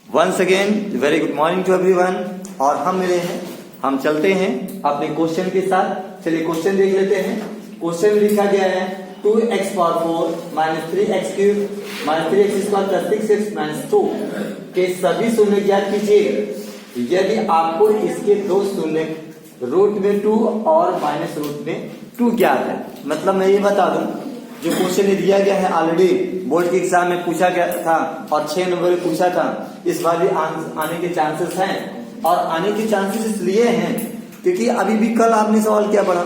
Once again very good morning to everyone. और हम मिले हैं, हम चलते हैं अपने क्वेश्चन के साथ। चलिए क्वेश्चन देख लेते हैं। क्वेश्चन में लिखा गया है 2x power 4 minus 3x cube minus 3x square plus 6x minus 2 के सभी शून्य ज्ञात कीजिए। यदि आपको इसके दो शून्य रूट में 2 और माइनस रूट में 2 ज्ञात है। मतलब मैं ये बता दूं, जो क्वेश्चन दिया गया है ऑलरेडी बोर्ड के एग्जाम में पूछा गया था और 6 नंबर में पूछा था। इस बार भी आने के चांसेस हैं। और आने के चांसेस इसलिए हैं क्योंकि अभी भी कल आपने सवाल क्या पढ़ा,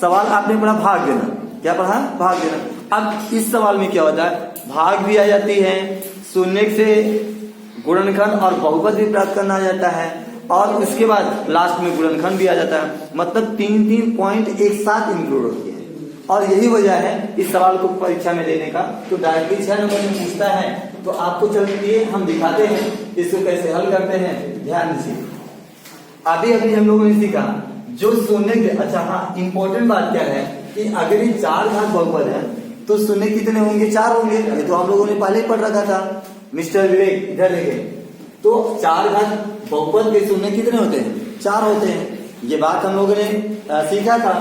सवाल आपने पढ़ा भाग देना। क्या पढ़ा? भाग देना। अब इस सवाल में क्या होता है, भाग भी आ जाती है, शून्य से गुणनखंड और बहुपद भी प्राप्त करना आ जाता है, और उसके बाद लास्ट में गुणनखंड भी आ जाता है। मतलब 3 पॉइंट एक साथ इंक्लूड होती है। और यही वजह है इस सवाल को परीक्षा में लेने का। तो डायरेक्टली 6 नंबर में पूछता है तो आपको चलिए हम दिखाते हैं इसको कैसे हल करते हैं। ध्यान दीजिए, अभी हम लोगों ने सीखा जो शून्य। अच्छा हाँ, इंपॉर्टेंट बात क्या है कि अगर ये 4 घात बहुपद है तो शून्य कितने होंगे? 4 होंगे। ये तो हम लोगों ने पहले ही पढ़ रखा था। मिस्टर विवेक इधर देखें, तो 4 घात बहुपद के शून्य कितने होते हैं? 4 होते हैं। ये बात हम लोगों ने सीखा था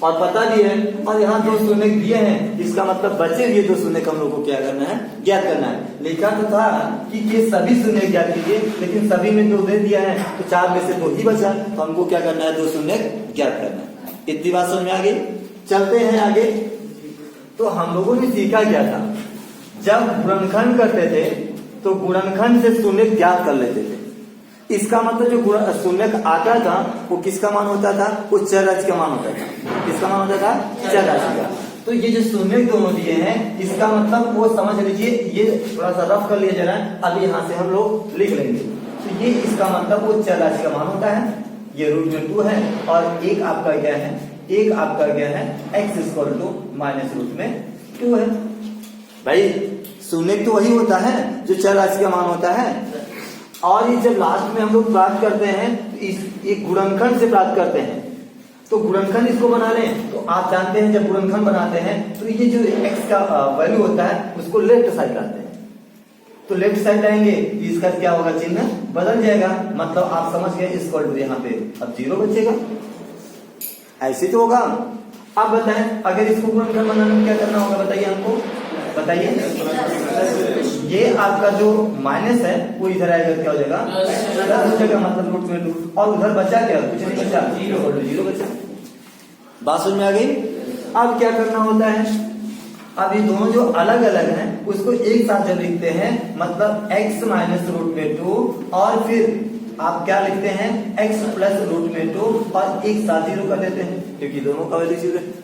और पता भी है। और यहाँ 2 शून्य दिए हैं, इसका मतलब बचे हुए 2 शून्य हम लोग को क्या करना है? ज्ञात करना है। लिखा तो था कि ये सभी शून्य ज्ञात कीजिए, लेकिन सभी में 2 दे दिया है तो 4 में से 2 ही बचा, तो हमको क्या करना है? 2 शून्य ज्ञात करना है। इतनी बात समझ में आ गई? चलते हैं आगे। तो हम लोगों ने सीखा क्या था, जब गुणनखंड करते थे तो गुणनखंड से शून्य ज्ञात कर लेते थे। इसका मतलब जो शून्य आता था वो किसका मान होता था? वो चर राशि का मान होता था। किसका मान होता था? चर राशि का। तो ये जो शून्य दोनों दिए हैं, इसका मतलब वो समझ लीजिए, ये थोड़ा सा रफ कर लिया जरा, अब यहाँ से हम लोग लिख लेंगे। तो ये इसका मतलब वो चर राशि का मान होता है। ये रूट में 2 है और एक आपका क्या है? एक आपका क्या है? x equal to minus root में 2 है। भाई शून्य तो वही होता है जो चर राशि का मान होता है। और ये जब लास्ट में हम लोग प्राप्त करते हैं तो एक गुणनखंड से प्राप्त करते हैं। तो गुणनखंड इसको बना लें तो आप जानते हैं जब गुणनखंड बनाते हैं तो ये जो x का वैल्यू होता है उसको लेफ्ट साइड लाते हैं। तो लेफ्ट साइड लाएंगे इसका क्या होगा? चिन्ह बदल जाएगा। मतलब आप समझ गए, इक्वल टू यहाँ पे अब 0 बचेगा। ऐसे तो होगा। अब बताएं अगर इसको गुणनखंड बनाने में क्या करना होगा? बताइए हमको, बताइए। ये आपका जो माइनस है वो इधर आएगा, क्या हो जाएगा? प्लस हो जाएगा, मतलब रूट में 2। और उधर बचा क्या? कुछ नहीं बचा, 0 बचा। बात समझ में आ गई? अब क्या करना होता है, अब ये दोनों जो अलग अलग हैं उसको एक साथ जब लिखते हैं, मतलब x माइनस रूट में 2 और फिर आप क्या लिखते हैं? x प्लस रूट में 2 और एक साथ 0 कर देते हैं क्योंकि दोनों का वैल्यू 0 है।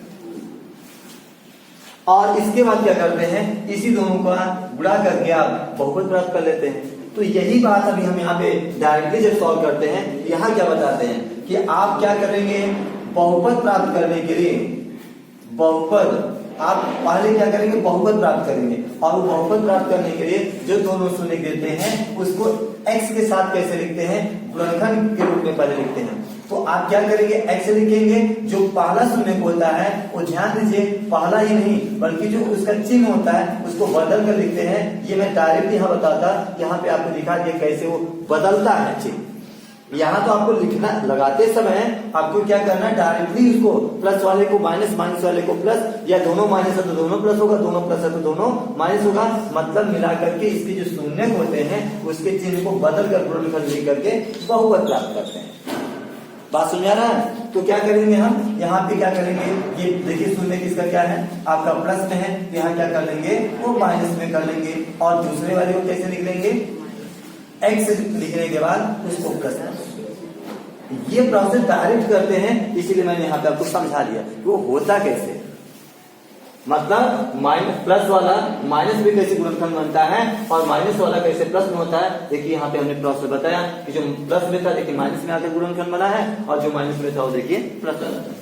और इसके बाद क्या करते हैं? इसी दोनों का गुणा करके आप बहुपद प्राप्त कर लेते हैं। तो यही बात अभी हम यहाँ पे डायरेक्टली जब सॉल्व करते हैं, यहाँ क्या बताते हैं कि आप क्या करेंगे? बहुपद प्राप्त करने के लिए बहुपद आप पहले क्या करेंगे? बहुपद प्राप्त करेंगे। और वो बहुपद प्राप्त करने के लिए जो दोनों शून्य देते हैं उसको x के साथ कैसे लिखते हैं? गुणनखंड के रूप में पहले लिखते हैं। तो आप क्या करेंगे? x लिखेंगे, जो पहला शून्य होता है वो ध्यान दीजिए, पहला ही नहीं बल्कि जो उसका चिन्ह होता है उसको बदल कर लिखते हैं। ये मैं डायरेक्टली यहाँ बताता, यहाँ पे आपको दिखा दिया कैसे वो बदलता है चिन्ह। यहाँ तो आपको लिखना लगाते समय आपको क्या करना है? डायरेक्टली उसको प्लस वाले को माइनस, माइनस वाले को प्लस, या दोनों माइनस है तो दोनों प्लस होगा, दोनों प्लस है तो दोनों माइनस होगा। मतलब मिला करके इसके जो शून्य होते हैं उसके चिन्ह को बदल कर गुणनखंड लिख करके बहुपद प्राप्त करते हैं। बात समझ आ रहा है? तो क्या करेंगे हम यहाँ पे? क्या करेंगे? ये देखिए शून्य किसका क्या है? आपका प्लस में है, यहाँ क्या कर लेंगे? वो माइनस में कर लेंगे। और दूसरे वाले को कैसे लिख लेंगे? x लिखने के बाद उसको प्लस। ये प्रोसेस डायरेक्ट करते हैं, इसीलिए मैंने यहाँ पे आपको समझा दिया वो होता कैसे। मतलब माइनस प्लस वाला माइनस में कैसे गुणनखंड बनता है और माइनस वाला कैसे प्लस में होता है। देखिए यहाँ पे हमने प्रोसेस बताया कि जो प्लस में था देखिए माइनस में आकर गुणनखंड बना है, और जो माइनस में था वो देखिए प्लस वाला था।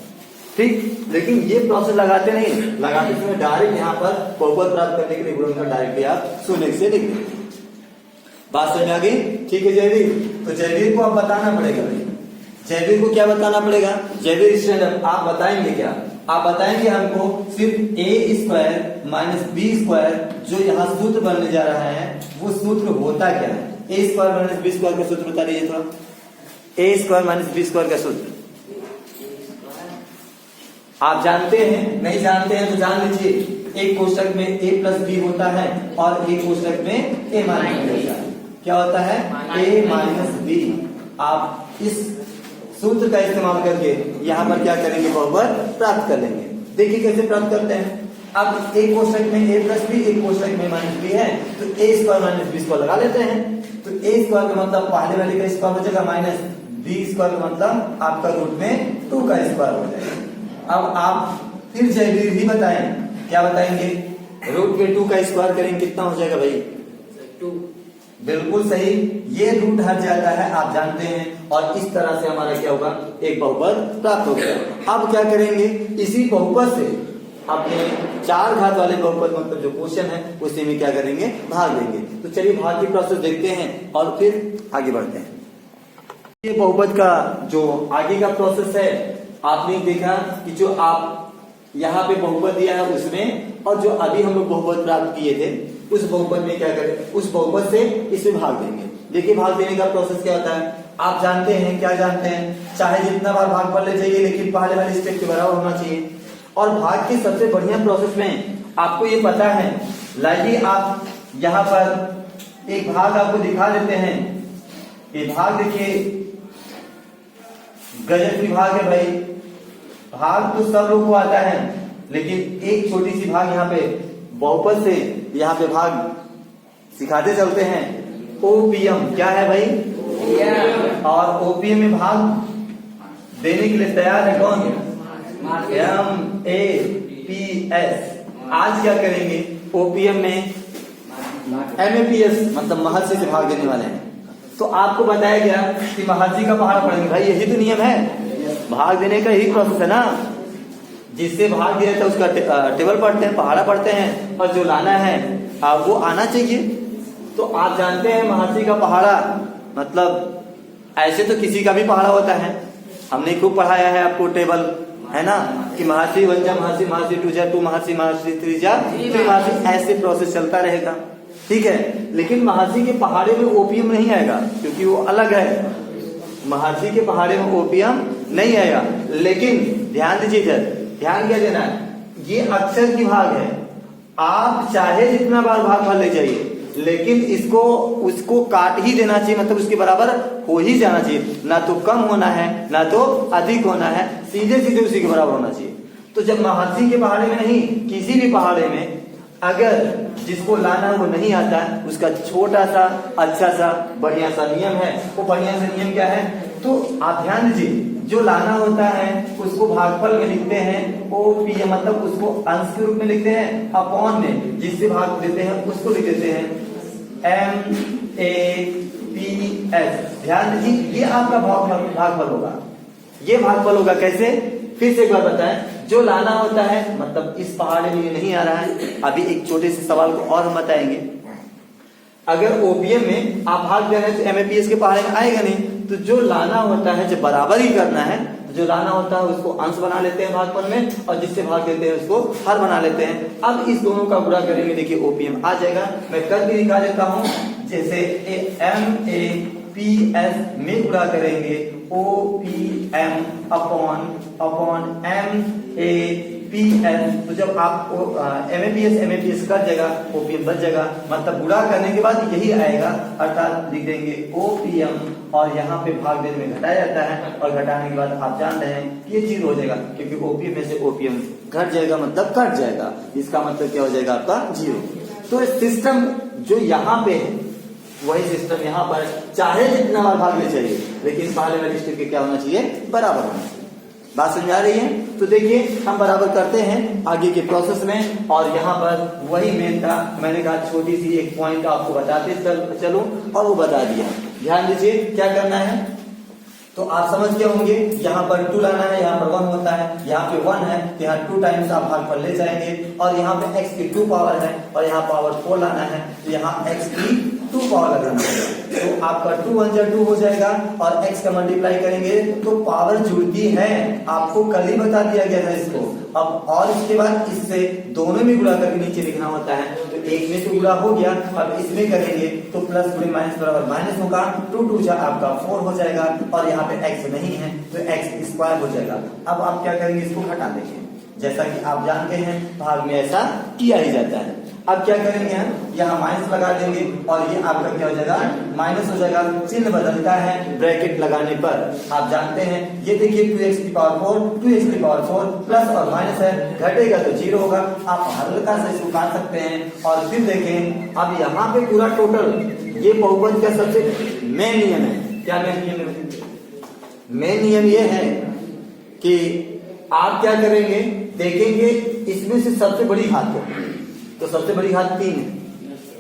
ठीक, लेकिन ये प्रोसेस लगाते नहीं, लगाते समय डायरेक्ट यहाँ पर बहुपद प्राप्त करने के लिए गुणनखंड डायरेक्टली आप शून्य से लिख देंगे। बात समझ में आ गई? ठीक है जयवीर, तो जयवीर को अब बताना पड़ेगा। जयवीर को क्या बताना पड़ेगा? जयवीर स्टैंड आप बताएंगे क्या? आप बताएंगे हमको सिर्फ ए स्क्वायर माइनस बी स्क्वायर जो यहाँ सूत्र बनने जा रहा है वो सूत्र होता क्या है। ए स्क्वायर माइनस बी स्क्वायर का सूत्र बता दीजिए थोड़ा। ए स्क्वायर माइनस बी स्क्वायर का सूत्र आप जानते हैं, नहीं जानते हैं तो जान लीजिए। एक कोष्टक में a प्लस बी होता है और एक कोष्टक में a माइनस बी होता है। क्या होता है? a minus B. आप इस सूत्र का इस्तेमाल करके यहाँ पर क्या करेंगे? बहुपद प्राप्त कर लेंगे। देखिए कैसे प्राप्त करते हैं। अब एक कोष्टक में a प्लस बी, एक कोष्टक में माइनस बी है, तो a square minus B square लगा लेते हैं। तो a स्क्वायर का मतलब पहले वाले का स्क्वायर हो जाएगा, माइनस बी स्क्वायर का मतलब आपका रूट में 2 का स्क्वायर हो जाएगा। अब आप फिर जयवीर भी बताएं, क्या बताएंगे? रूट में 2 का स्क्वायर करेंगे कितना हो जाएगा भाई? 2। बिल्कुल सही, ये रूट हट जाता है, आप जानते हैं। और इस तरह से हमारा क्या होगा? एक बहुपद प्राप्त हो गया। अब क्या करेंगे? इसी बहुपद से अपने 4 घात वाले बहुपद मतलब जो क्वेश्चन है उसी में क्या करेंगे? भाग देंगे। तो चलिए भाग की प्रोसेस देखते हैं और फिर आगे बढ़ते हैं। ये बहुपद का जो आगे का प्रोसेस है, आपने देखा कि जो आप यहाँ पे बहुपद दिया है उसमें, और जो अभी हम लोग बहुपद प्राप्त किए थे उस बहुपद में क्या करें? उस बहुपद से इसमें भाग देंगे। देखिए भाग देने का प्रोसेस क्या होता है, आप जानते हैं, क्या जानते हैं? चाहे जितना बार भाग कर ले जाइए, लेकिन पहले वाले स्टेप के बराबर होना चाहिए। और भाग की सबसे बढ़िया प्रोसेस में आपको ये पता है, लाइए आप यहाँ पर एक भाग आपको दिखा देते हैं। ये भाग देखिए, गजब की भाग है भाई। भाग तो सब लोग को आता है, लेकिन एक छोटी सी भाग यहाँ पे बहुपद से यहाँ पे भाग सिखाते चलते हैं। ओपीएम क्या है भाई? और ओपीएम में भाग देने के लिए तैयार है कौन? MAPS। आज क्या करेंगे? ओपीएम में MAPS मतलब महर्षि से भाग देने वाले हैं। तो आपको बताया गया कि महर्षि का पहाड़ा पढ़ेंगे। भाई यही तो नियम है, भाग देने का यही प्रोसेस है ना। जिससे भाग दिया था उसका टेबल पढ़ते हैं, पहाड़ा पढ़ते हैं, और जो लाना है वो आना चाहिए। तो आप जानते हैं महर्षि का पहाड़ा मतलब ऐसे तो किसी का भी पहाड़ा होता है। हमने खूब पढ़ाया है आपको टेबल, है ना, कि महर्षि 1 जा महर्षि, महर्षि 2 जा 2 महर्षि, महर्षि 3 जा 3 महर्षि, ऐसे प्रोसेस चलता रहेगा। ठीक है, लेकिन महर्षि के पहाड़े में ओपीएम नहीं आएगा क्योंकि वो अलग है। महर्षि के पहाड़े में ओपीएम नहीं आएगा। लेकिन ध्यान दीजिए इधर, ध्यान क्या देना है, ये अक्षर की भाग है। आप चाहे जितना बार भाग भर ले जाइए, लेकिन इसको उसको काट ही देना चाहिए, मतलब उसके बराबर हो ही जाना चाहिए। ना तो कम होना है ना तो अधिक होना है, सीधे सीधे उसी के बराबर होना चाहिए। तो जब महर्षि के पहाड़े में नहीं, किसी भी पहाड़े में अगर जिसको लाना वो नहीं आता है, उसका छोटा सा अच्छा सा बढ़िया सा नियम है। वो बढ़िया सा नियम क्या है? तो आप ध्यान दीजिए, जो लाना होता है उसको भागफल में लिखते हैं ओपीएम, मतलब उसको अंश के रूप में लिखते हैं, अपॉन में जिससे भाग देते हैं उसको लिख देते हैं MAPS। ध्यान दीजिए, ये आपका भागफल होगा। ये भागफल होगा कैसे? फिर से एक बार बताएं। जो लाना होता है मतलब इस पहाड़े में नहीं आ रहा है। अभी एक छोटे से सवाल को और हम बताएंगे। अगर ओपीएम में आप भाग दे रहे हैं तो MAPS के पहाड़े में आएगा नहीं। तो जो लाना होता है, जब बराबर ही करना है, जो लाना होता है उसको अंश बना लेते हैं भागफल में, और जिससे भाग देते हैं उसको हर बना लेते हैं। अब इस दोनों का गुणा करेंगे, देखिए ओपीएम आ जाएगा। मैं कर भी दिखा देता हूं, जैसे MAPS में गुणा करेंगे OPM अपॉन MAPS। तो जब आप MAPS कट जाएगा, OPM बच जाएगा, मतलब गुणा करने के बाद यही आएगा, अर्थात लिख देंगे OPM और यहाँ पे भाग देने में घटाया जाता है, और घटाने के बाद आप जान रहे हैं कि ये 0 हो जाएगा, क्योंकि OPM में से OPM घट जाएगा मतलब कट जाएगा। इसका मतलब क्या हो जाएगा? आपका 0। तो सिस्टम जो यहाँ पे है वही सिस्टम यहाँ पर, चाहे जितना बार भाग ले चाहिए, लेकिन पहले वाले स्टेप के क्या होना चाहिए? बराबर होना चाहिए। बात समझ आ रही है? तो देखिए हम बराबर करते हैं आगे के प्रोसेस में, और यहाँ पर वही मेन था। मैंने कहा छोटी सी एक पॉइंट आपको बताते चलूं, और वो बता दिया। ध्यान दीजिए क्या करना है। तो आप समझ गए होंगे, यहाँ पर 2 लाना है, यहाँ पर 1 होता है, यहाँ पे 1 है, तो यहाँ 2 टाइम्स आप भाग पर ले जाएंगे, और यहाँ पे x की 2 पावर है, और यहाँ पावर 4 लाना है, तो यहाँ x की 2 पावर लगाना होगा। तो आपका 2 1 जा 2 हो जाएगा और x का मल्टीप्लाई करेंगे तो पावर जुड़ती है, आपको कल ही बता दिया गया था इसको। अब और इसके बाद इससे दोनों में गुणा करके नीचे लिखना होता है, तो एक में तो गुणा हो गया, अब इसमें करेंगे तो प्लस गुणे माइनस बराबर माइनस होगा, 2 2 जा आपका 4 हो जाएगा और यहाँ पे x नहीं है तो x स्क्वायर हो जाएगा। अब आप क्या करेंगे, इसको घटा देंगे, जैसा कि आप जानते हैं भाग में ऐसा किया ही जाता है। अब क्या करेंगे हम, यहाँ माइनस लगा देंगे और ये आपका क्या हो जाएगा, माइनस हो जाएगा, चिन्ह बदलता है ब्रैकेट लगाने पर। आप जानते हैं ये देखिए 2x की पावर 4 2x की पावर 4 प्लस और माइनस है, घटेगा तो 0 होगा। आप हल्का सा इसको काट सकते हैं और फिर देखें अब यहाँ पे पूरा टोटल ये बहुपद का सबसे मेन नियम है। क्या मेन नियम है? मेन नियम ये है कि आप क्या करेंगे, देखेंगे इसमें से सबसे बड़ी घात को, तो सबसे बड़ी घात 3 है,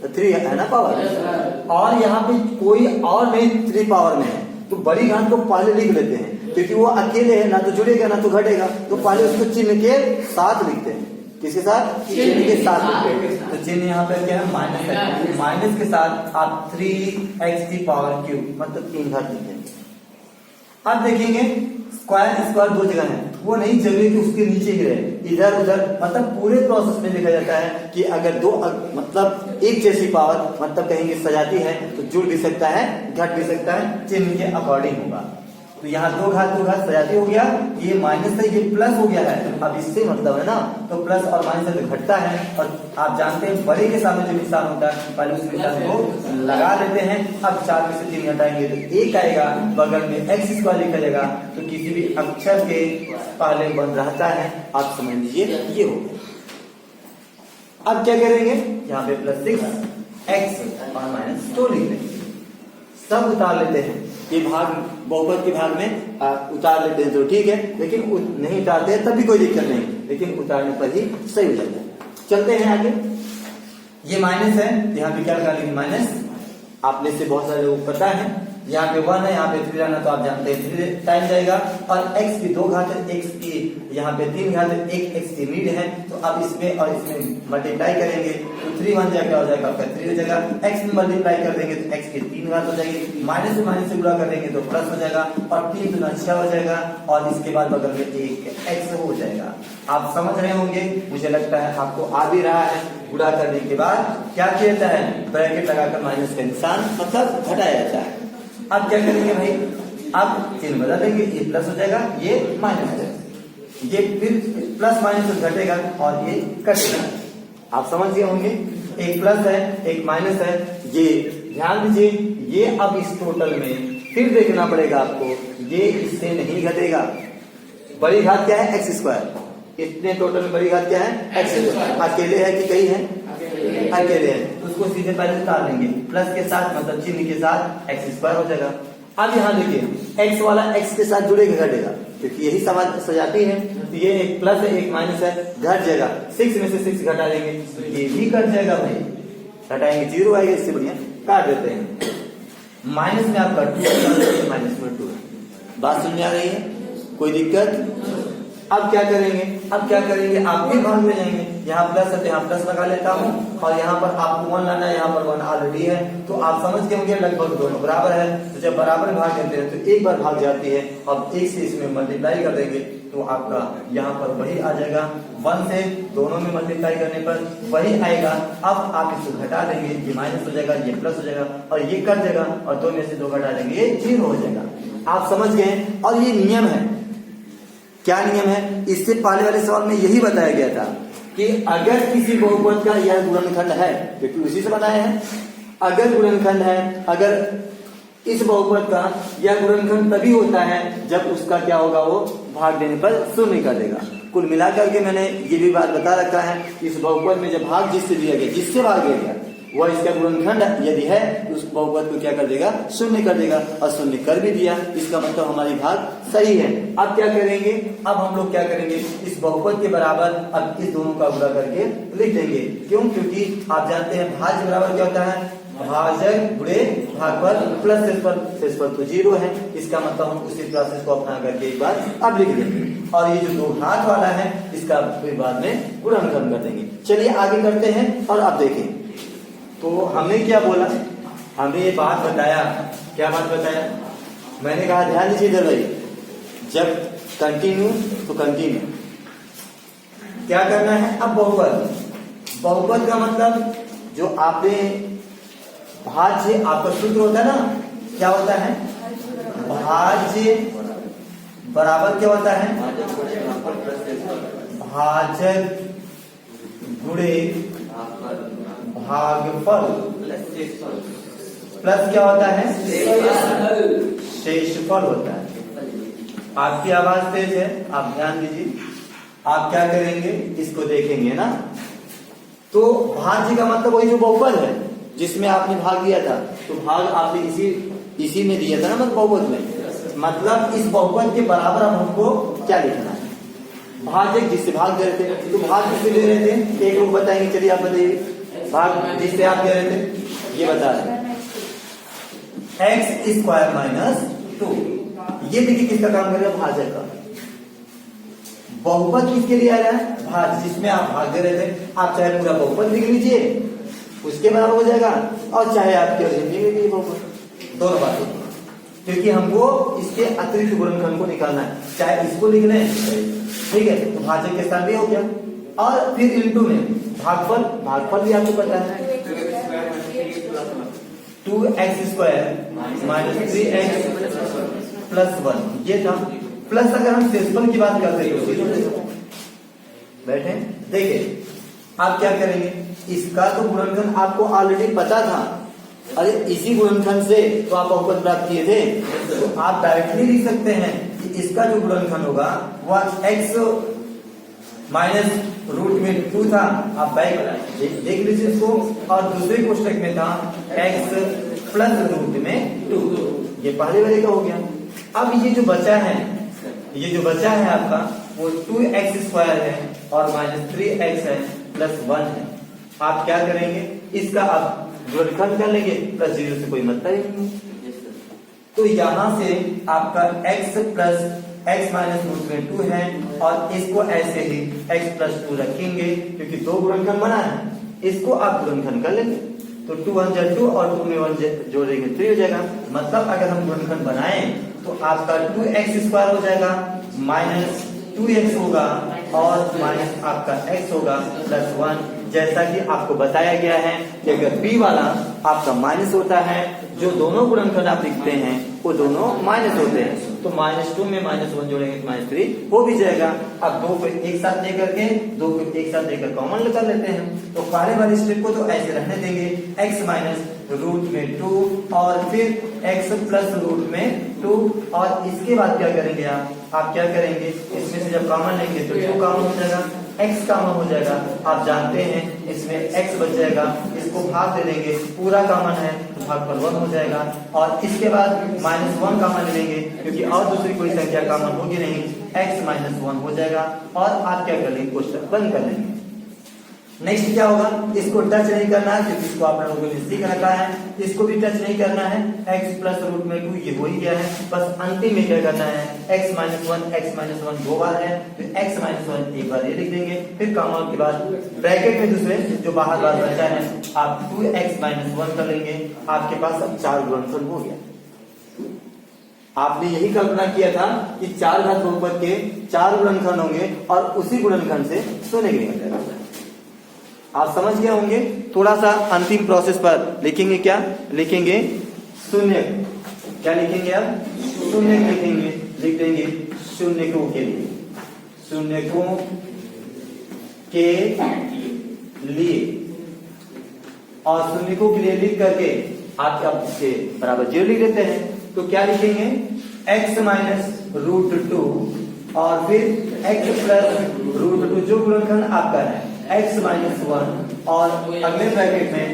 तो 3 है ना पावर, और यहाँ पे कोई और नहीं 3 पावर में है, तो बड़ी घात को पहले लिख लेते हैं क्योंकि वो अकेले है, ना तो जुड़ेगा ना तो घटेगा, तो पहले उसको चिन्ह के साथ लिखते हैं। किसके साथ? चिन्ह के साथ लिखते हैं। तो चिन्ह यहाँ पे क्या है, माइनस है, माइनस के साथ आप 3x की पावर क्यूब मतलब 3 घात लिखते हैं। अब देखेंगे स्क्वायर स्क्वायर दो जगह है, वो नहीं जरूरी कि उसके नीचे ही रहे, इधर उधर, मतलब पूरे प्रोसेस में देखा जाता है कि अगर दो मतलब एक जैसी पावर मतलब कहेंगे सजाती है तो जुड़ भी सकता है घट भी सकता है, चिन्ह के अकॉर्डिंग होगा। तो यहाँ दो घात सजाती हो गया, ये माइनस है ये प्लस हो गया है, अब इससे मतलब है ना, तो प्लस और माइनस से घटता है। और आप जानते हैं बड़े के सामने जो निशान होता है पहले उस निशान को लगा लेते हैं। अब 4 में से 3 हटाएंगे तो 1 आएगा, बगल में x स्क्वायर लिखा जाएगा, तो किसी भी अक्षर के पहले बन रहता है, आप समझ लीजिए ये हो गया। अब क्या करेंगे, यहाँ पे प्लस 6x और माइनस 2 लिख लेंगे, सब उतार लेते हैं। ये भाग बहुपद के भाग में उतार लेते हैं तो ठीक है, लेकिन नहीं उतारते हैं तब भी कोई दिक्कत नहीं, लेकिन उतारने पर ही सही हो जाता है। चलते हैं आगे, ये माइनस है, यहाँ पे क्या लगा लेंगे माइनस, आपने से बहुत सारे लोग पता है, यहाँ पे 1 है, यहाँ पे 3 रहना तो आप जानते हैं 3 टाइम जाएगा, और x की 2 घात है, x की यहाँ पे 3 घात है, एक x की नीड है, तो अब इसमें और इसमें मल्टीप्लाई करेंगे तो 3 1 जा क्या हो जाएगा आपका 3 हो जाएगा, x में मल्टीप्लाई कर देंगे तो x की 3 घात हो जाएगी, माइनस से गुणा कर देंगे तो प्लस हो जाएगा, और 3 गुना 6 हो जाएगा, और इसके बाद बगल में एक x हो जाएगा। आप समझ रहे होंगे, मुझे लगता है आपको आ भी रहा है। गुणा करने के बाद क्या किया जाता है, ब्रैकेट लगाकर माइनस का निशान मतलब घटाया जाता है। अब क्या करेंगे भाई, अब चिन्ह बदल देंगे, ये प्लस हो जाएगा ये माइनस हो जाएगा, ये फिर प्लस माइनस घटेगा और ये कटेगा। आप समझ गए होंगे, एक प्लस है एक माइनस है, ये ध्यान दीजिए। ये अब इस टोटल में फिर देखना पड़ेगा आपको, ये इससे नहीं घटेगा। बड़ी घात क्या है, एक्स स्क्वायर, इतने टोटल में बड़ी घात क्या है, एक्स स्क्वायर। अकेले है कि कई है, अकेले है, तो उसको सीधे पहले उतार लेंगे, प्लस के साथ मतलब चिन्ह के साथ एक्स स्क्वायर हो जाएगा। अब यहाँ देखिए एक्स वाला एक्स के साथ जुड़ेगा घटेगा, क्योंकि यही समाज सजाती है, तो ये एक प्लस है एक माइनस है, घट जाएगा, 6 में से 6 घटा देंगे तो ये भी कट जाएगा भाई, घटाएंगे 0 आएगा, इससे बढ़िया काट देते हैं। माइनस में आपका 2 माइनस में 2, बात समझ आ रही है, कोई दिक्कत? अब क्या करेंगे, अब क्या करेंगे, आप भी भाग में जाएंगे, यहाँ प्लस है तो यहाँ प्लस लगा लेता हूँ, और यहाँ पर आपको 1 लाना है, यहाँ पर 1 ऑलरेडी है, तो आप समझ गए होंगे लगभग दोनों बराबर है। तो जब बराबर भाग देते हैं तो एक बार भाग जाती है, अब 1 से इसमें मल्टीप्लाई कर देंगे तो आपका यहाँ पर वही आ जाएगा, 1 से दोनों में मल्टीप्लाई करने पर वही आएगा। अब आप इसको घटा देंगे, ये माइनस हो जाएगा ये प्लस हो जाएगा, और ये कट जाएगा, और 2 में से 2 घटा देंगे ये 0 हो जाएगा। आप समझ गए, और ये नियम है। क्या नियम है, इससे पहले वाले सवाल में यही बताया गया था कि अगर किसी बहुपद का यह गुणनखंड है, क्योंकि उसी से बनाया है, अगर गुणनखंड है, अगर इस बहुपद का यह गुणनखंड तभी होता है जब उसका क्या होगा, वो भाग देने पर शून्य कर देगा। कुल मिलाकर के मैंने ये भी बात बता रखा है, इस बहुपद में जब भाग जिससे दिया गया, जिससे भाग दिया गया वह इसका गुणनखंड यदि है तो उस बहुपद को क्या कर देगा, शून्य कर देगा, और शून्य कर भी दिया, इसका मतलब हमारी भाग सही है। अब क्या करेंगे, अब हम लोग क्या करेंगे, इस बहुपद के बराबर अब इस दोनों का गुणा करके लिख देंगे। क्यों, क्योंकि आप जानते हैं भाज्य बराबर क्या होता है, भाजक गुणे भागफल प्लस शेषफल तो 0 है, इसका मतलब हम उसी प्रोसेस को अपना करके एक बार अब लिख देंगे, और ये जो 2 घात वाला है इसका फिर बाद में गुणनखंड कर देंगे। चलिए आगे करते हैं, और अब देखें तो हमने क्या बोला, हमने ये बात बताया, क्या बात बताया? मैंने कहा ध्यान दीजिए इधर भाई, जब कंटिन्यू तो कंटिन्यू क्या करना है? अब बहुपद, बहुपद का मतलब जो आपने भाज्य, आपका सूत्र होता है ना, क्या होता है? भाज्य बराबर क्या होता है? भाजक गुणे भागफल प्लस क्या होता है? शेषफल होता है। आपकी आवाज तेज है, आप ध्यान दीजिए। आप क्या करेंगे? इसको देखेंगे ना, तो भाज्य का मतलब वही जो बहुपद है जिसमें आपने भाग दिया था, तो भाग आपने इसी में दिया था ना, मतलब बहुपद में। मतलब इस बहुपद के बराबर अब हमको क्या लिखना है? भाजक जिससे भाग दे रहे थे, तो भाग किससे दे रहे थे? एक लोग बताएंगे, चलिए आप बताइए। भाग जिससे आप दे रहे थे, ये बता रहे एक्स स्क्वायर माइनस 2। ये देखिए किसका काम कर रहा है? भाजक का। बहुपद किसके लिए आ रहा है? भाज्य जिसमें आप भाग दे रहे थे। आप चाहे पूरा बहुपद लिख लीजिए, उसके बराबर हो जाएगा, और चाहे आप हिंदी में भी बहुपद, दोनों बात होगी। क्योंकि हमको इसके अतिरिक्त गुणनखंड को निकालना है, चाहे इसको लिख लें, ठीक है, तो भाजक के साथ भी हो गया। और फिर इनटू में भागफल, भागफल भी आपको पता है 2x square minus 3x plus 1, ये था। प्लस अगर हम शेषफल की बात करते हैं, बैठे देखिए आप क्या करेंगे? इसका तो गुणनखंड आपको ऑलरेडी पता था, अरे इसी गुणनखंड से तो आप बहुपद प्राप्त किए थे, तो आप डायरेक्टली लिख सकते हैं कि इसका जो गुणनखंड होगा वह x माइनस रूट में 2 था। आप बैक देख लीजिए इसको, और दूसरे कोष्टक में था x प्लस रूट में 2। ये पहले वाले का हो गया। अब ये जो बचा है, ये जो बचा है आपका, वो 2x स्क्वायर है और माइनस 3x है प्लस 1 है। आप क्या करेंगे? इसका आप गुणनखंड कर लेंगे, प्लस 0 से कोई मतलब ही नहीं। तो यहां से आपका x plus x minus root में 2 है, और इसको ऐसे ही x प्लस 2 रखेंगे, क्योंकि दो गुणनखंड बना है, इसको आप गुणनखंड कर लेंगे। तो 2 1 जा 2 और 2 में 1 जोड़ेंगे 3 हो जाएगा। मतलब अगर हम गुणनखंड बनाएं तो आपका 2x स्क्वायर हो जाएगा, माइनस 2x होगा, और माइनस आपका x होगा प्लस 1। जैसा कि आपको बताया गया है कि अगर b वाला आपका माइनस होता है, जो दोनों गुणनखंड आप लिखते हैं वो दोनों माइनस होते हैं, तो -2 में -1 जोड़ेंगे तो -3 हो भी जाएगा। अब 2 को एक साथ लेकर के 2 को एक साथ लेकर कॉमन कर लेते हैं, तो पहले वाली स्टेप को तो ऐसे रहने देंगे, x माइनस रूट में 2 और फिर x प्लस रूट में 2, और इसके बाद क्या करेंगे? आप क्या करेंगे? इसमें से जब कॉमन लेंगे तो 2 कॉमन हो जाएगा, x कॉमन हो जाएगा। आप जानते हैं इसमें x बच जाएगा, इसको भाग दे देंगे, पूरा कॉमन है तो भागफल 1 हो जाएगा। और इसके बाद -1 कॉमन लेंगे, क्योंकि और दूसरी कोई संख्या कॉमन होगी नहीं, x माइनस 1 हो जाएगा। और आप क्या कर लेंगे? क्वेश्चन बंद कर लेंगे। नेक्स्ट क्या होगा? इसको टच नहीं करना है, क्योंकि इसको आप लोगों ने सीख रखा है, इसको भी टच नहीं करना है। x प्लस रूट में 2 ये हो ही गया है, बस अंतिम में क्या करना है? x माइनस 1 दो बार है, फिर x माइनस 1 एक बार ये लिख देंगे, फिर कॉमा के बाद ब्रैकेट में दूसरे जो बाहर बार बचा है आप 2x माइनस 1 कर लेंगे। आपके पास अब 4 गुणनखंड हो गया। आपने यही कल्पना किया था कि 4 घात बहुपद के 4 गुणनखंड होंगे और उसी गुणनखंड से शून्य निकलेगा। आप समझ गए होंगे। थोड़ा सा अंतिम प्रोसेस पर लिखेंगे, क्या लिखेंगे? शून्य। क्या लिखेंगे? अब शून्य लिखेंगे, लिख देंगे शून्यकों के लिए, शून्यकों के लिए, और शून्यकों के लिए लिख करके आप इसके बराबर 0 लिख देते हैं। तो क्या लिखेंगे? x माइनस रूट 2 और फिर x प्लस रूट 2 जो गुणनखंड आपका है x माइनस 1, और अगले ब्रैकेट में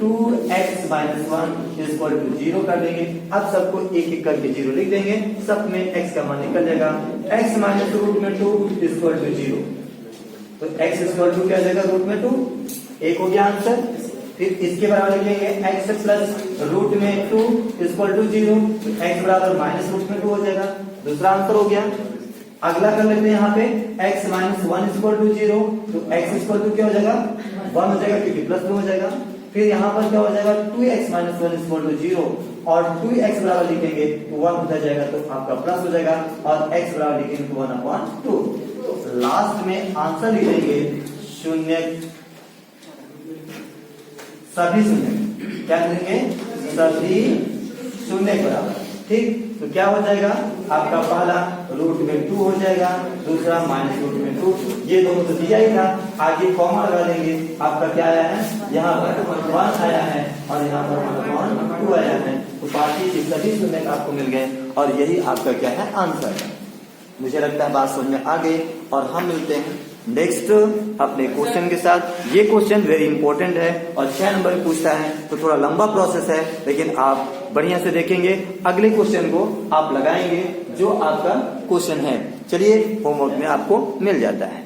2x माइनस 1 इक्वल टू 0 कर देंगे। अब सबको एक एक करके 0 लिख देंगे, सब में x का मान निकल जाएगा। x माइनस रूट में 2 इक्वल टू 0, तो x इक्वल टू क्या आ जाएगा? रूट में 2, एक हो गया आंसर। फिर इसके बराबर लिखेंगे x प्लस रूट में 2 इक्वल टू 0, तो x बराबर माइनस रूट में 2 हो जाएगा, दूसरा आंसर हो गया। अगला कर लेते हैं यहाँ पे x माइनस 1 इक्वल टू 0, तो x इक्वल टू क्या हो जाएगा? 1 हो जाएगा, क्योंकि प्लस 2 हो जाएगा। फिर यहाँ पर क्या हो जाएगा 2x माइनस 1 इक्वल टू 0 और 2x बराबर लिखेंगे तो 1 होता जाएगा तो आपका प्लस हो जाएगा और x बराबर लिखेंगे तो 1/2। लास्ट में आंसर लिखेंगे शून्य, सभी शून्य, क्या लिखेंगे सभी शून्य के बराबर। ठीक, तो क्या हो जाएगा आपका पहला रूट में 2 हो जाएगा, दूसरा माइनस रूट में 2, ये दोनों तो दिया ही था, आगे कॉमा लगा देंगे। आपका क्या आया है यहाँ पर 1 आया है और यहाँ पर 2 आया है, तो बाकी के सभी शून्य आपको मिल गए और यही आपका क्या है आंसर है। मुझे लगता है बात समझ में आ गई और हम मिलते हैं नेक्स्ट अपने क्वेश्चन के साथ। ये क्वेश्चन वेरी इंपॉर्टेंट है और 6 नंबर में पूछता है, तो थोड़ा लंबा प्रोसेस है, लेकिन आप बढ़िया से देखेंगे, अगले क्वेश्चन को आप लगाएंगे जो आपका क्वेश्चन है। चलिए होमवर्क में आपको मिल जाता है।